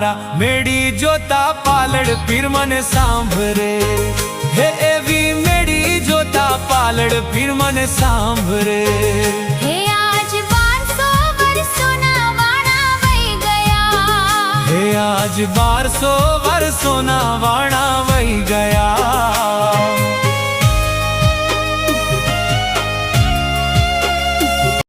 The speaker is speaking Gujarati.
મારા મેળી જોતા પાલડ પીર મને સાંભળે હે એવી મેળી જોતા પાલડ પીર મને સાંભળે હે આજ 1200 વર્ષોના વાણા વહી ગયા હે આજ 1200 વર્ષોના વાણા વહી ગયા